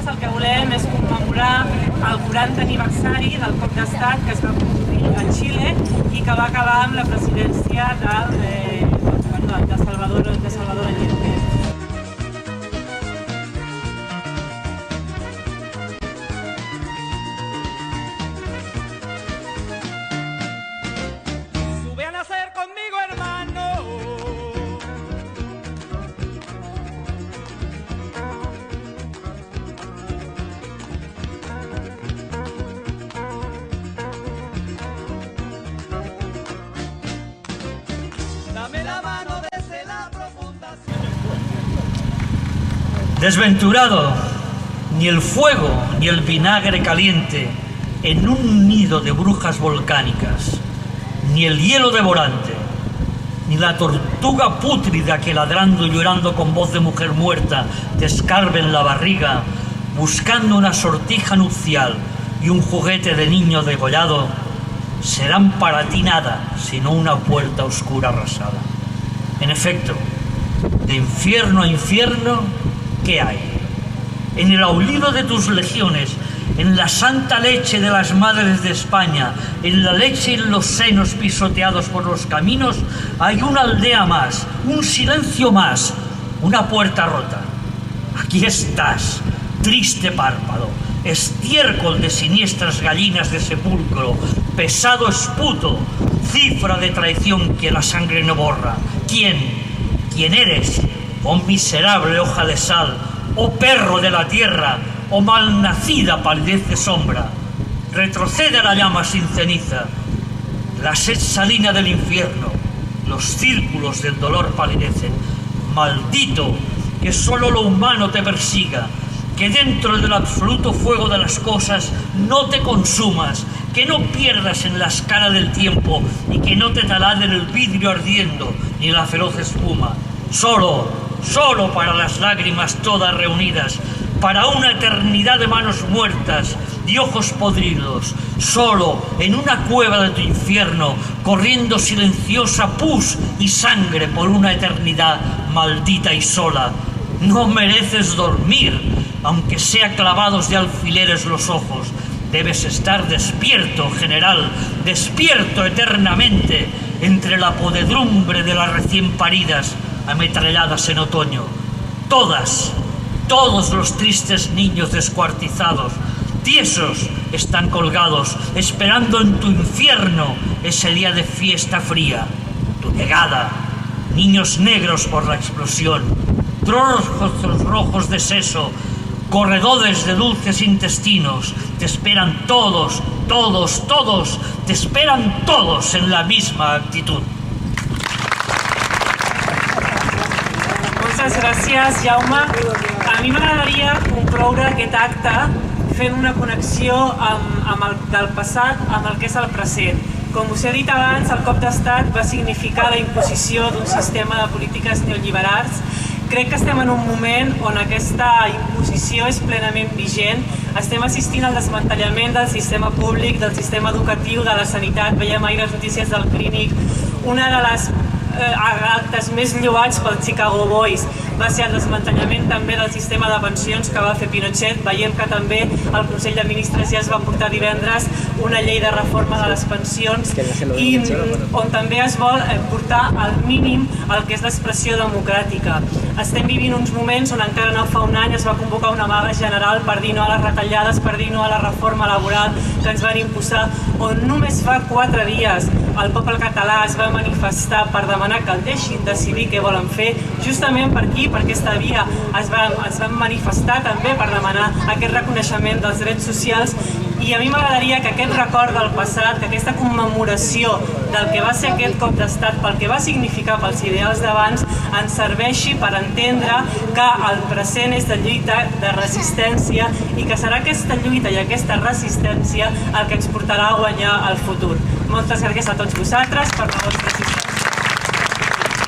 nosaltres el que volem és commemorar el 40 aniversari del cop d'estat que es va produir a Xile i que va acabar amb la presidència de Salvador Allende. Desventurado, ni el fuego ni el vinagre caliente en un nido de brujas volcánicas, ni el hielo devorante, ni la tortuga pútrida que ladrando y llorando con voz de mujer muerta te escarbe en la barriga, buscando una sortija nupcial y un juguete de niño degollado, serán para ti nada, sino una puerta oscura arrasada. En efecto, de infierno a infierno, ¿qué hay? En el aullido de tus legiones, en la santa leche de las madres de España, en la leche y en los senos pisoteados por los caminos, hay una aldea más, un silencio más, una puerta rota. Aquí estás, triste párpado, estiércol de siniestras gallinas de sepulcro, pesado esputo, cifra de traición que la sangre no borra. ¿Quién eres? Oh miserable hoja de sal, oh perro de la tierra, oh malnacida palidez de sombra. Retrocede a la llama sin ceniza, la sed salina del infierno, los círculos del dolor palidecen. Maldito, que solo lo humano te persiga, que dentro del absoluto fuego de las cosas no te consumas, que no pierdas en la escala del tiempo y que no te taladre el vidrio ardiendo ni la feroz espuma. Solo para las lágrimas todas reunidas, para una eternidad de manos muertas, de ojos podridos, solo en una cueva de tu infierno, corriendo silenciosa pus y sangre por una eternidad maldita y sola. No mereces dormir, aunque sea clavados de alfileres los ojos. Debes estar despierto, general, despierto eternamente, entre la podredumbre de las recién paridas, ametralladas en otoño. Todos los tristes niños descuartizados, tiesos, están colgados, esperando en tu infierno ese día de fiesta fría. Tu llegada, niños negros por la explosión, trozos rojos de seso, corredores de dulces intestinos, te esperan todos, te esperan todos en la misma actitud. Moltes gràcies, Jaume. A mi m'agradaria concloure aquest acte fent una connexió del passat amb el que és el present. Com us he dit abans, el cop d'estat va significar la imposició d'un sistema de polítiques neoliberals. Crec que estem en un moment on aquesta imposició és plenament vigent. Estem assistint al desmantellament del sistema públic, del sistema educatiu, de la sanitat. Veiem ahir les notícies del Clínic. Una de les actes més lloats pel Chicago Boys va ser el desmantellament també del sistema de pensions que va fer Pinochet. Veiem que també el Consell de Ministres ja es va portar divendres una llei de reforma de les pensions i on també es vol portar al mínim el que és l'expressió democràtica. Estem vivint uns moments on encara no fa un any es va convocar una vaga general per dir no a les retallades, per dir no a la reforma laboral que ens van imposar, on només fa 4 dies el poble català es va manifestar per demanar que el deixin decidir què volen fer, justament per aquí, per aquesta via es van manifestar també per demanar aquest reconeixement dels drets socials. I a mi m'agradaria que aquest record del passat, que aquesta commemoració del que va ser aquest cop d'estat, pel que va significar pels ideals d'abans, ens serveixi per entendre que el present és de lluita, de resistència, i que serà aquesta lluita i aquesta resistència el que ens portarà a guanyar el futur. Moltes gràcies a tots vosaltres per la vostra assistència.